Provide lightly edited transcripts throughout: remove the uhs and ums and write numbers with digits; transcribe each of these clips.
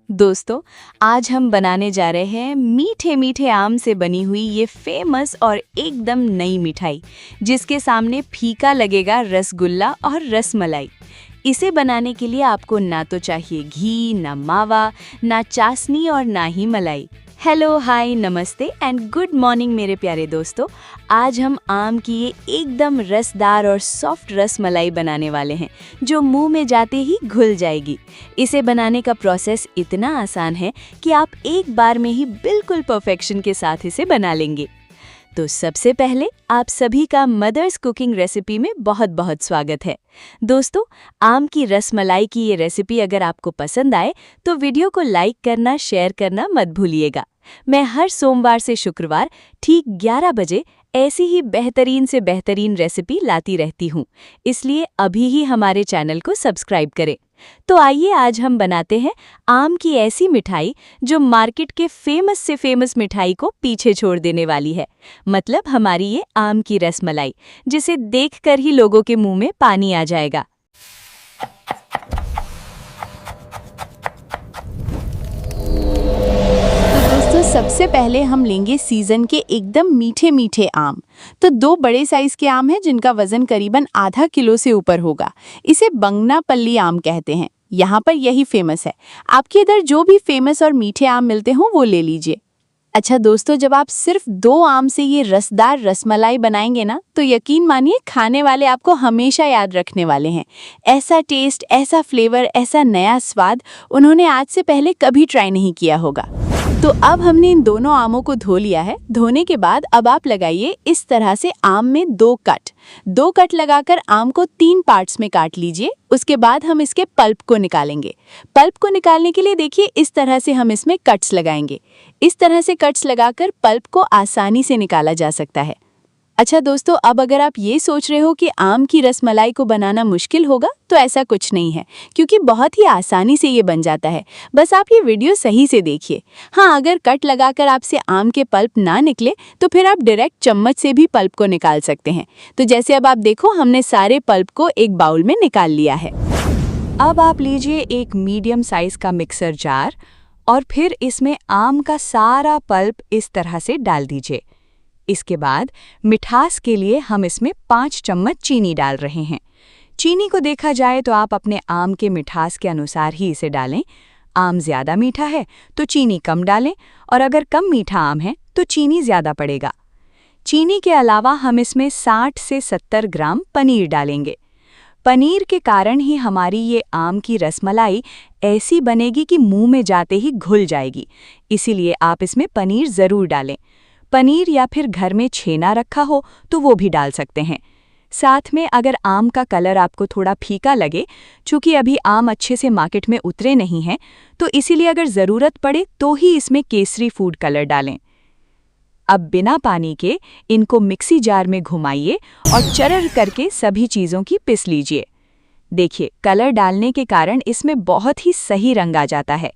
दोस्तों, आज हम बनाने जा रहे हैं मीठे मीठे आम से बनी हुई ये फेमस और एकदम नई मिठाई, जिसके सामने फीका लगेगा रसगुल्ला और रसमलाई। इसे बनाने के लिए आपको ना तो चाहिए घी, ना मावा, ना चाशनी और ना ही मलाई। हेलो, हाय, नमस्ते एंड गुड मॉर्निंग मेरे प्यारे दोस्तों। आज हम आम की ये एकदम रसदार और सॉफ्ट रसमलाई बनाने वाले हैं, जो मुंह में जाते ही घुल जाएगी। इसे बनाने का प्रोसेस इतना आसान है कि आप एक बार में ही बिल्कुल परफेक्शन के साथ इसे बना लेंगे। तो सबसे पहले आप सभी का मदर्स कुकिंग रेसिपी में बहुत बहुत स्वागत है। दोस्तों, आम की रसमलाई की ये रेसिपी अगर आपको पसंद आए तो वीडियो को लाइक करना, शेयर करना मत भूलिएगा। मैं हर सोमवार से शुक्रवार ठीक 11 बजे ऐसी ही बेहतरीन से बेहतरीन रेसिपी लाती रहती हूँ, इसलिए अभी ही हमारे चैनल को सब्सक्राइब करें। तो आइए आज हम बनाते हैं आम की ऐसी मिठाई जो मार्केट के फेमस से फेमस मिठाई को पीछे छोड़ देने वाली है। मतलब हमारी ये आम की रसमलाई, जिसे देखकर ही लोगों के मुंह में पानी आ जाएगा। तो सबसे पहले हम लेंगे सीजन के एकदम मीठे मीठे आम। तो 2 बड़े साइज के आम हैं जिनका वजन करीबन आधा किलो से ऊपर होगा। इसे बंगनापल्ली आम कहते हैं, यहाँ पर यही फेमस है। आपके इधर जो भी फेमस और मीठे आम मिलते हों वो ले लीजिए। अच्छा दोस्तों, जब आप सिर्फ 2 आम से ये रसदार रसमलाई बनाएंगे ना, तो यकीन मानिए खाने वाले आपको हमेशा याद रखने वाले हैं। ऐसा टेस्ट, ऐसा फ्लेवर, ऐसा नया स्वाद उन्होंने आज से पहले कभी ट्राई नहीं किया होगा। तो अब हमने इन दोनों आमों को धो लिया है। धोने के बाद अब आप लगाइए इस तरह से आम में 2 कट लगाकर आम को 3 पार्ट्स में काट लीजिए। उसके बाद हम इसके पल्प को निकालेंगे। पल्प को निकालने के लिए देखिए इस तरह से हम इसमें कट्स लगाएंगे। इस तरह से कट्स लगाकर पल्प को आसानी से निकाला जा सकता है। अच्छा दोस्तों, अब अगर आप ये सोच रहे हो कि आम की रसमलाई को बनाना मुश्किल होगा, तो ऐसा कुछ नहीं है, क्योंकि बहुत ही आसानी से ये बन जाता है। बस आप ये वीडियो सही से देखिए। हाँ, अगर कट लगाकर आपसे आम के पल्प ना निकले तो फिर आप डायरेक्ट चम्मच से भी पल्प को निकाल सकते हैं। तो जैसे अब आप देखो, हमने सारे पल्प को एक बाउल में निकाल लिया है। अब आप लीजिए एक मीडियम साइज का मिक्सर जार और फिर इसमें आम का सारा पल्प इस तरह से डाल दीजिए। इसके बाद मिठास के लिए हम इसमें 5 चम्मच चीनी डाल रहे हैं। चीनी को देखा जाए तो आप अपने आम के मिठास के अनुसार ही इसे डालें। आम ज़्यादा मीठा है तो चीनी कम डालें, और अगर कम मीठा आम है तो चीनी ज़्यादा पड़ेगा। चीनी के अलावा हम इसमें 60 से 70 ग्राम पनीर डालेंगे। पनीर के कारण ही हमारी ये आम की रसमलाई ऐसी बनेगी कि मुंह में जाते ही घुल जाएगी। इसीलिए आप इसमें पनीर ज़रूर डालें। पनीर या फिर घर में छेना रखा हो तो वो भी डाल सकते हैं। साथ में अगर आम का कलर आपको थोड़ा फीका लगे, चूँकि अभी आम अच्छे से मार्केट में उतरे नहीं हैं, तो इसीलिए अगर ज़रूरत पड़े तो ही इसमें केसरी फूड कलर डालें। अब बिना पानी के इनको मिक्सी जार में घुमाइए और चरर करके सभी चीज़ों की पिस लीजिए। देखिए, कलर डालने के कारण इसमें बहुत ही सही रंग आ जाता है।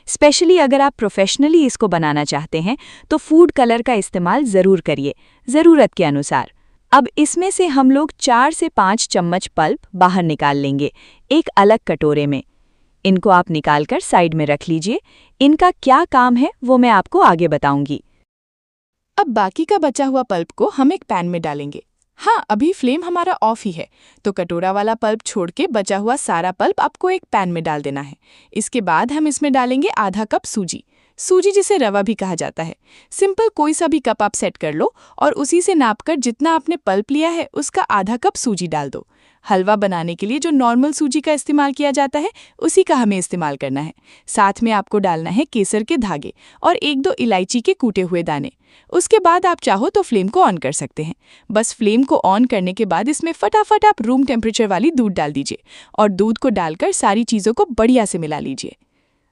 स्पेशली अगर आप प्रोफेशनली इसको बनाना चाहते हैं तो फूड कलर का इस्तेमाल ज़रूर करिए, ज़रूरत के अनुसार। अब इसमें से हम लोग 4 से 5 चम्मच पल्प बाहर निकाल लेंगे एक अलग कटोरे में। इनको आप निकालकर साइड में रख लीजिए। इनका क्या काम है वो मैं आपको आगे बताऊंगी। अब बाकी का बचा हुआ पल्प को हम एक पैन में डालेंगे। हाँ, अभी फ्लेम हमारा ऑफ ही है, तो कटोरा वाला पल्प छोड़ के बचा हुआ सारा पल्प आपको एक पैन में डाल देना है। इसके बाद हम इसमें डालेंगे आधा कप सूजी, जिसे रवा भी कहा जाता है। सिंपल कोई सा भी कप आप सेट कर लो और उसी से नापकर जितना आपने पल्प लिया है उसका आधा कप सूजी डाल दो। हलवा बनाने के लिए जो नॉर्मल सूजी का इस्तेमाल किया जाता है, उसी का हमें इस्तेमाल करना है। साथ में आपको डालना है केसर के धागे और 1-2 इलायची के कूटे हुए दाने। उसके बाद आप चाहो तो फ्लेम को ऑन कर सकते हैं। बस फ्लेम को ऑन करने के बाद इसमें फटाफट आप रूम टेम्परेचर वाली दूध डाल दीजिए और दूध को डालकर सारी चीज़ों को बढ़िया से मिला लीजिए।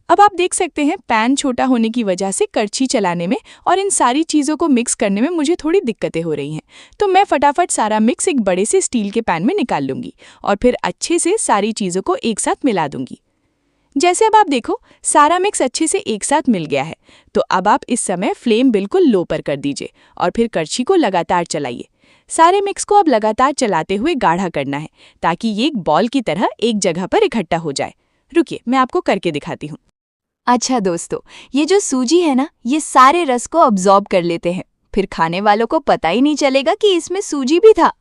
अब आप देख सकते हैं पैन छोटा होने की वजह से करछी चलाने में और इन सारी चीज़ों को मिक्स करने में मुझे थोड़ी दिक्कतें हो रही हैं, तो मैं फटाफट सारा मिक्स एक बड़े से स्टील के पैन में निकाल लूँगी और फिर अच्छे से सारी चीज़ों को एक साथ मिला दूँगी। जैसे अब आप देखो, सारा मिक्स अच्छे से एक साथ मिल गया है, तो अब आप इस समय फ्लेम बिल्कुल लो पर कर दीजिए और फिर करछी को लगातार चलाइए। सारे मिक्स को अब लगातार चलाते हुए गाढ़ा करना है ताकि ये एक बॉल की तरह एक जगह पर इकट्ठा हो जाए। रुकिए, मैं आपको करके दिखाती हूँ। अच्छा दोस्तों, ये जो सूजी है ना, ये सारे रस को अब्जॉर्ब कर लेते हैं। फिर खाने वालों को पता ही नहीं चलेगा कि इसमें सूजी भी था।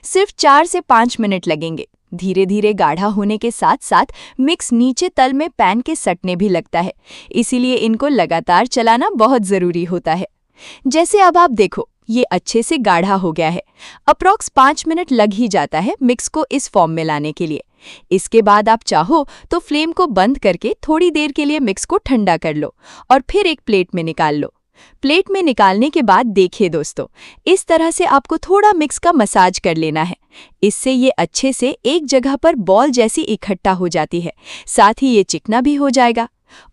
सिर्फ 4 से 5 मिनट लगेंगे। धीरे धीरे गाढ़ा होने के साथ साथ मिक्स नीचे तल में पैन के सटने भी लगता है, इसीलिए इनको लगातार चलाना बहुत ज़रूरी होता है। जैसे अब आप देखो, ये अच्छे से गाढ़ा हो गया है। अप्रॉक्स 5 मिनट लग ही जाता है मिक्स को इस फॉर्म में लाने के लिए। इसके बाद आप चाहो तो फ्लेम को बंद करके थोड़ी देर के लिए मिक्स को ठंडा कर लो और फिर एक प्लेट में निकाल लो। प्लेट में निकालने के बाद देखिए दोस्तों, इस तरह से आपको थोड़ा मिक्स का मसाज कर लेना है। इससे ये अच्छे से एक जगह पर बॉल जैसी इकट्ठा हो जाती है, साथ ही ये चिकना भी हो जाएगा।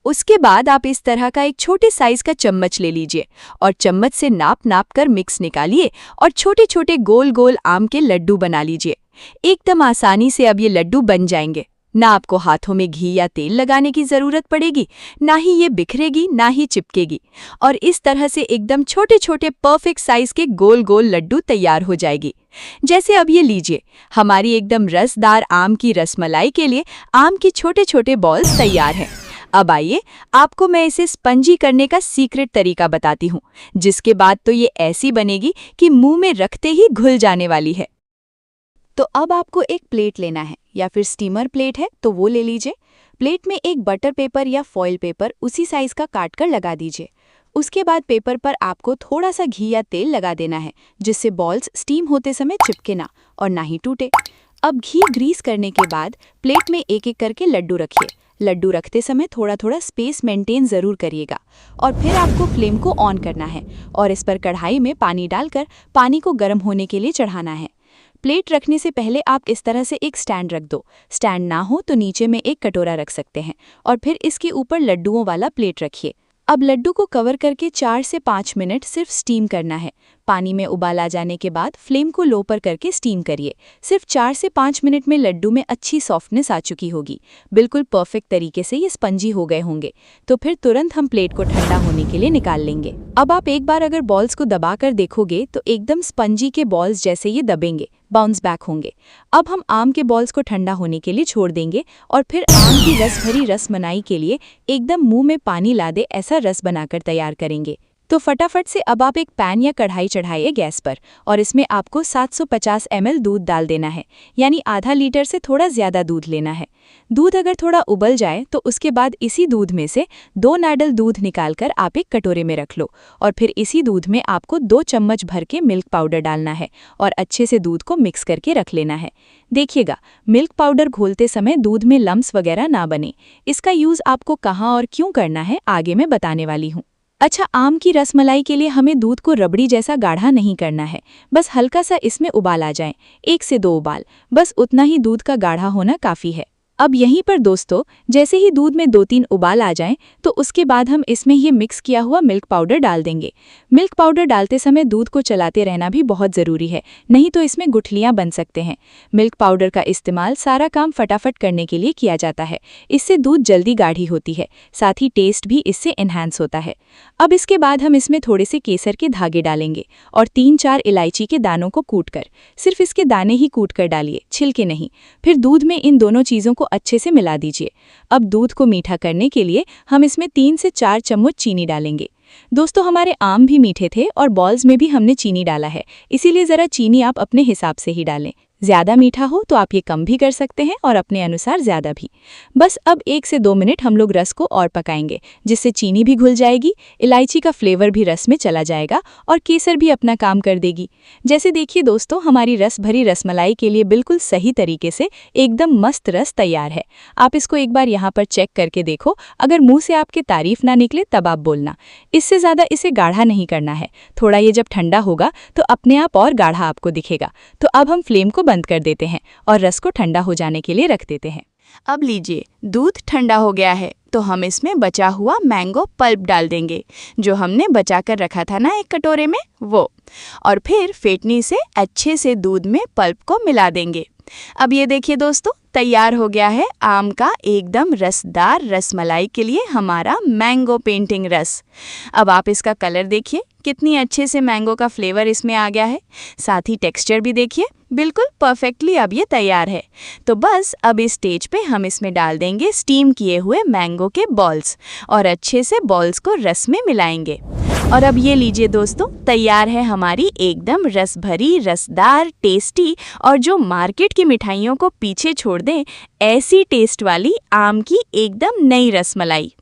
उसके बाद आप इस तरह का एक छोटे साइज का चम्मच ले लीजिए और चम्मच से नाप नाप कर मिक्स निकालिए और छोटे छोटे गोल गोल आम के लड्डू बना लीजिए। एकदम आसानी से अब ये लड्डू बन जाएंगे। ना आपको हाथों में घी या तेल लगाने की जरूरत पड़ेगी, ना ही ये बिखरेगी, ना ही चिपकेगी। और इस तरह से एकदम छोटे छोटे परफेक्ट साइज के गोल गोल लड्डू तैयार हो जाएगी। जैसे अब ये लीजिए, हमारी एकदम रसदार आम की रसमलाई के लिए आम की छोटे छोटे बॉल्स तैयार हैं। अब आइए, आपको मैं इसे स्पंजी करने का सीक्रेट तरीका बताती हूँ, जिसके बाद तो ये ऐसी बनेगी कि मुंह में रखते ही घुल जाने वाली है। तो अब आपको एक प्लेट लेना है, या फिर स्टीमर प्लेट है तो वो ले लीजिए। प्लेट में एक बटर पेपर या फॉइल पेपर उसी साइज का काट कर लगा दीजिए। उसके बाद पेपर पर आपको थोड़ा सा घी या तेल लगा देना है, जिससे बॉल्स स्टीम होते समय चिपके ना और ना ही टूटे। अब घी ग्रीस करने के बाद प्लेट में एक एक करके लड्डू रखिए। लड्डू रखते समय थोड़ा थोड़ा स्पेस मेंटेन ज़रूर करिएगा। और फिर आपको फ्लेम को ऑन करना है और इस पर कढ़ाई में पानी डालकर पानी को गर्म होने के लिए चढ़ाना है। प्लेट रखने से पहले आप इस तरह से एक स्टैंड रख दो। स्टैंड ना हो तो नीचे में एक कटोरा रख सकते हैं और फिर इसके ऊपर लड्डुओं वाला प्लेट रखिए। अब लड्डू को कवर करके 4 से 5 मिनट सिर्फ स्टीम करना है। पानी में उबाल आ जाने के बाद फ्लेम को लो पर करके स्टीम करिए। सिर्फ 4 से 5 मिनट में लड्डू में अच्छी सॉफ्टनेस आ चुकी होगी। बिल्कुल परफेक्ट तरीके से ये स्पंजी हो गए होंगे। तो फिर तुरंत हम प्लेट को ठंडा होने के लिए निकाल लेंगे। अब आप एक बार अगर बॉल्स को दबाकर देखोगे तो एकदम स्पंजी के बॉल्स जैसे ये दबेंगे, बाउंस बैक होंगे। अब हम आम के बॉल्स को ठंडा होने के लिए छोड़ देंगे और फिर आम की रस भरी रसमलाई के लिए एकदम मुंह में पानी ला दे ऐसा रस बनाकर तैयार करेंगे। तो फटाफट से अब आप एक पैन या कढ़ाई चढ़ाइए गैस पर और इसमें आपको 750 ml दूध डाल देना है, यानी आधा लीटर से थोड़ा ज़्यादा दूध लेना है। दूध अगर थोड़ा उबल जाए तो उसके बाद इसी दूध में से 2 नाडल दूध निकालकर आप एक कटोरे में रख लो और फिर इसी दूध में आपको 2 चम्मच भर के मिल्क पाउडर डालना है और अच्छे से दूध को मिक्स करके रख लेना है। देखिएगा, मिल्क पाउडर घोलते समय दूध में लम्स वगैरह ना बने। इसका यूज़ आपको कहाँ और क्यों करना है आगे मैं बताने वाली हूँ। अच्छा, आम की रसमलाई के लिए हमें दूध को रबड़ी जैसा गाढ़ा नहीं करना है, बस हल्का सा इसमें उबाल आ जाए, 1 से 2 उबाल, बस उतना ही दूध का गाढ़ा होना काफ़ी है। अब यहीं पर दोस्तों, जैसे ही दूध में 2-3 उबाल आ जाएं, तो उसके बाद हम इसमें ये मिक्स किया हुआ मिल्क पाउडर डाल देंगे। मिल्क पाउडर डालते समय दूध को चलाते रहना भी बहुत ज़रूरी है, नहीं तो इसमें गुठलियाँ बन सकते हैं। मिल्क पाउडर का इस्तेमाल सारा काम फटाफट करने के लिए किया जाता है। इससे दूध जल्दी गाढ़ी होती है, साथ ही टेस्ट भी इससे इन्हांस होता है। अब इसके बाद हम इसमें थोड़े से केसर के धागे डालेंगे और 3-4 इलायची के दानों को कूटकर, सिर्फ इसके दाने ही कूट कर डालिए, छिलके नहीं। फिर दूध में इन दोनों चीज़ों को अच्छे से मिला दीजिए। अब दूध को मीठा करने के लिए हम इसमें 3 से 4 चम्मच चीनी डालेंगे। दोस्तों, हमारे आम भी मीठे थे और बॉल्स में भी हमने चीनी डाला है, इसीलिए ज़रा चीनी आप अपने हिसाब से ही डालें। ज़्यादा मीठा हो तो आप ये कम भी कर सकते हैं और अपने अनुसार ज़्यादा भी। बस अब 1 से 2 मिनट हम लोग रस को और पकाएंगे, जिससे चीनी भी घुल जाएगी, इलायची का फ्लेवर भी रस में चला जाएगा और केसर भी अपना काम कर देगी। जैसे देखिए दोस्तों, हमारी रस भरी रसमलाई के लिए बिल्कुल सही तरीके से एकदम मस्त रस तैयार है। आप इसको एक बार यहाँ पर चेक करके देखो, अगर मुँह से आपके तारीफ ना निकले तब आप बोलना। इससे ज़्यादा इसे गाढ़ा नहीं करना है, थोड़ा ये जब ठंडा होगा तो अपने आप और गाढ़ा आपको दिखेगा। तो अब हम फ्लेम को बंद कर देते हैं और रस को ठंडा हो जाने के लिए रख देते हैं। अब लीजिए, दूध ठंडा हो गया है तो हम इसमें बचा हुआ मैंगो पल्प डाल देंगे, जो हमने बचा कर रखा था ना एक कटोरे में, वो। और फिर फेटनी से अच्छे से दूध में पल्प को मिला देंगे। अब ये देखिए दोस्तों, तैयार हो गया है आम का एकदम रसदार रसमलाई के लिए हमारा मैंगो पेंटिंग रस। अब आप इसका कलर देखिए, कितनी अच्छे से मैंगो का फ्लेवर इसमें आ गया है। साथ ही टेक्सचर भी देखिए, बिल्कुल परफेक्टली अब ये तैयार है। तो बस अब इस स्टेज पे हम इसमें डाल देंगे स्टीम किए हुए मैंगो के बॉल्स और अच्छे से बॉल्स को रस में मिलाएंगे। और अब ये लीजिए दोस्तों, तैयार है हमारी एकदम रस भरी, रसदार, टेस्टी और जो मार्केट की मिठाइयों को पीछे छोड़ दें ऐसी टेस्ट वाली आम की एकदम नई रसमलाई।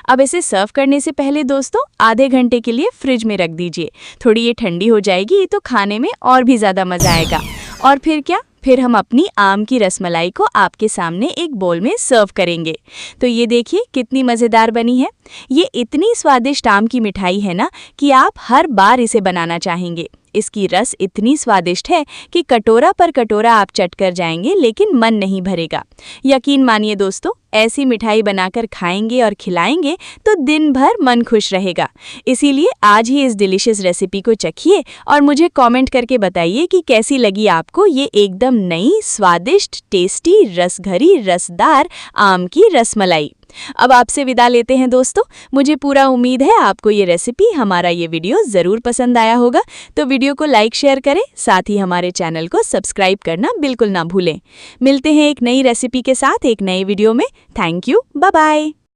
अब इसे सर्व करने से पहले दोस्तों आधे घंटे के लिए फ्रिज में रख दीजिए। थोड़ी ये ठंडी हो जाएगी तो खाने में और भी ज़्यादा मज़ा आएगा। और फिर क्या, फिर हम अपनी आम की रसमलाई को आपके सामने एक बोल में सर्व करेंगे। तो ये देखिए कितनी मज़ेदार बनी है। ये इतनी स्वादिष्ट आम की मिठाई है ना कि आप हर बार इसे बनाना चाहेंगे। इसकी रस इतनी स्वादिष्ट है कि कटोरा पर कटोरा आप चट कर जाएंगे लेकिन मन नहीं भरेगा। यकीन मानिए दोस्तों, ऐसी मिठाई बनाकर खाएंगे और खिलाएंगे तो दिन भर मन खुश रहेगा। इसीलिए आज ही इस डिलीशियस रेसिपी को चखिए और मुझे कमेंट करके बताइए कि कैसी लगी आपको ये एकदम नई, स्वादिष्ट, टेस्टी, रसभरी, रसदार आम की रसमलाई। अब आपसे विदा लेते हैं दोस्तों। मुझे पूरा उम्मीद है आपको ये रेसिपी, हमारा ये वीडियो ज़रूर पसंद आया होगा। तो वीडियो को लाइक शेयर करें, साथ ही हमारे चैनल को सब्सक्राइब करना बिल्कुल ना भूलें। मिलते हैं एक नई रेसिपी के साथ एक नए वीडियो में। Thank you, bye bye.